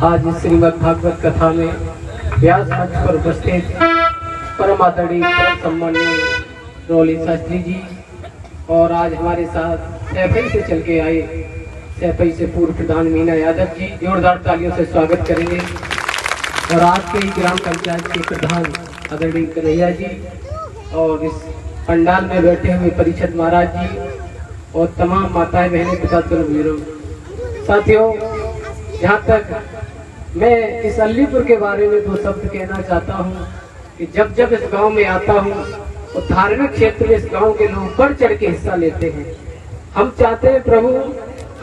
आज श्रीमद् भागवत कथा में व्यास मंच पर उपस्थित परम आदरणीय सम्माननीय रोली शास्त्री जी और आज हमारे साथ सैफई से चल के आए सैफई से पूर्व प्रधान मीना यादव जी, जोरदार तालियों से स्वागत करेंगे। और आज के ग्राम पंचायत के प्रधान आदरणीय कन्हैया जी और इस पंडाल में बैठे हुए परिषद महाराज जी और तमाम माताएं बहनें पिता वीरों साथियों, यहाँ तक मैं इस अलीपुर के बारे में दो शब्द कहना चाहता हूँ कि जब जब इस गांव में आता हूँ तो धार्मिक क्षेत्र में इस गांव के लोग बढ़ चढ़ के हिस्सा लेते हैं। हम चाहते हैं प्रभु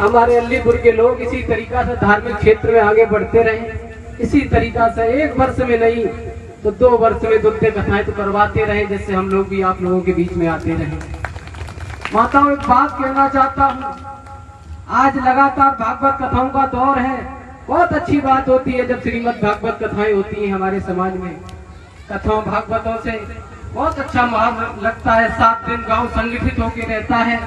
हमारे अलीपुर के लोग इसी तरीका से धार्मिक क्षेत्र में आगे बढ़ते रहें, इसी तरीका से एक वर्ष में नहीं तो 2 वर्ष में दुर्दे कथाएं तो करवाते रहे, जिससे हम लोग भी आप लोगों के बीच में आते रहे। माताओं, एक बात कहना चाहता हूँ, आज लगातार भागवत कथाओं का दौर है। बहुत अच्छी बात होती है जब श्रीमद् भागवत कथाएं होती हैं हमारे समाज में। कथाओं भागवतों से बहुत अच्छा माहौल लगता है। 7 दिन गांव संगठित होकर रहता है।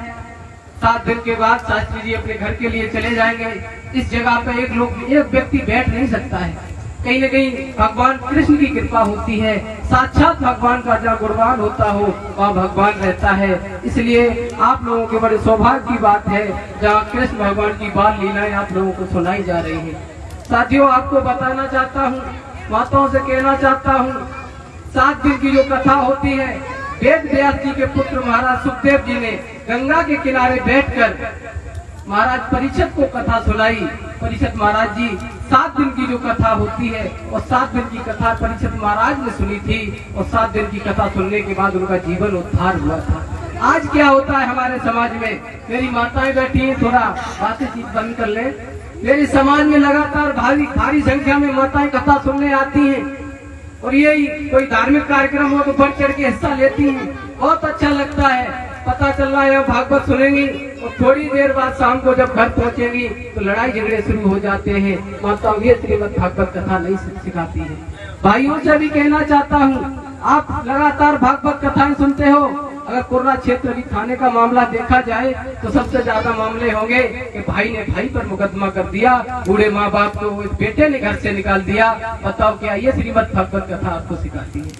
7 दिन के बाद शास्त्री जी अपने घर के लिए चले जाएंगे। इस जगह पे एक व्यक्ति बैठ नहीं सकता है। कहीं न कहीं भगवान कृष्ण की कृपा होती है। साक्षात भगवान का जहाँ गुणगान होता हो वहाँ भगवान रहता है। इसलिए आप लोगों के बड़े सौभाग्य की बात है जहाँ कृष्ण भगवान की बाल लीलाएं आप लोगों को सुनाई जा रही है। साथियों, आपको बताना चाहता हूँ, माताओं से कहना चाहता हूँ, 7 दिन की जो कथा होती है, वेद व्यास जी के पुत्र महाराज सुखदेव जी ने गंगा के किनारे बैठकर महाराज परीक्षित को कथा सुनाई। परीक्षित महाराज जी 7 दिन की जो कथा होती है और 7 दिन की कथा परीक्षित महाराज ने सुनी थी और 7 दिन की कथा सुनने के बाद उनका जीवन उद्धार हुआ था। आज क्या होता है हमारे समाज में, मेरी माताएं बैठी हैं, थोड़ा बातचीत बंद कर ले। मेरे समाज में लगातार भारी संख्या में माताएं कथा सुनने आती हैं और यही कोई धार्मिक कार्यक्रम हो तो बढ़ चढ़ के हिस्सा लेती हैं। बहुत अच्छा लगता है। पता चल रहा है भागवत सुनेंगी और थोड़ी देर बाद शाम को जब घर पहुंचेंगी तो लड़ाई झगड़े शुरू हो जाते हैं। माताओं, ये श्रीमद् भागवत कथा नहीं सिखाती है। भाइयों से भी कहना चाहता हूँ, आप लगातार भागवत कथाएं सुनते हो। अगर कोरोना क्षेत्र की थाने का मामला देखा जाए तो सबसे ज्यादा मामले होंगे कि भाई ने भाई पर मुकदमा कर दिया, बूढ़े माँ बाप को बेटे ने घर से निकाल दिया। बताओ क्या ये श्रीमद् भागवत कथा आपको सिखाती है?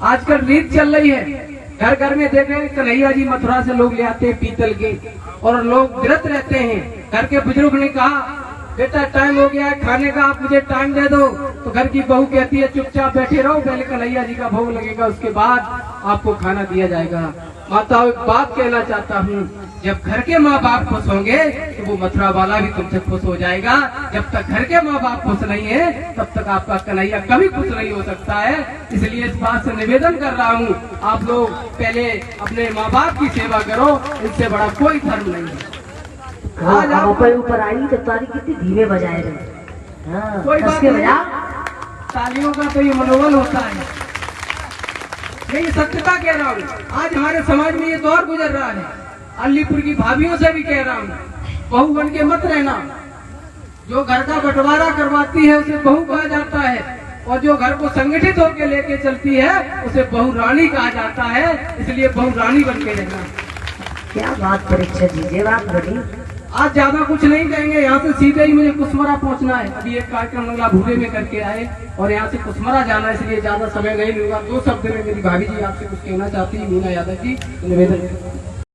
आजकल रीत चल रही है, घर घर में देख रहे हैं कन्हैया जी मथुरा से लोग ले आते हैं पीतल के और लोग व्रत रहते हैं। घर के बुजुर्ग ने कहा बेटा टाइम हो गया है खाने का, आप मुझे टाइम दे दो, तो घर की बहू कहती है चुपचाप बैठे रहो, पहले कन्हैया जी का भोग लगेगा उसके बाद आपको खाना दिया जाएगा। माताओं, एक बात कहना चाहता हूँ, जब घर के माँ बाप खुश होंगे तो वो मथुरा वाला भी तुमसे खुश हो जाएगा। जब तक घर के माँ बाप खुश नहीं है तब तक आपका कन्हैया कभी खुश नहीं हो सकता है। इसलिए इस बात से निवेदन कर रहा हूँ, आप लोग पहले अपने माँ बाप की सेवा करो, इनसे बड़ा कोई धर्म नहीं है। आज आप ऊपर आई तो ताली कितनी धीमे बजाए रहे। हाँ, कोई बात नहीं, तालियों का तो ये मनोबल होता है। ये सत्यता कह रहा हूँ। आज हमारे समाज में ये दौर गुजर रहा है। अलीपुर की भाभियों से भी कह रहा हूँ, बहू बन के मत रहना। जो घर का बंटवारा करवाती है उसे बहू कहा जाता है और जो घर को संगठित होकर लेके चलती है उसे बहू रानी कहा जाता है। इसलिए बहू रानी बन के रहना। क्या बात परीक्षा दीजिए बात बड़ी। आज ज्यादा कुछ नहीं कहेंगे, यहाँ से सीधे ही मुझे कुसमरा पहुँचना है। अभी एक कार्यक्रम मंगला भूरे में करके आए और यहाँ से कुसमरा जाना है, इसलिए ज्यादा समय नहीं लूंगा। 2 शब्द में मेरी भाभी जी आपसे कुछ कहना चाहती है, मीना यादव जी, निवेदन।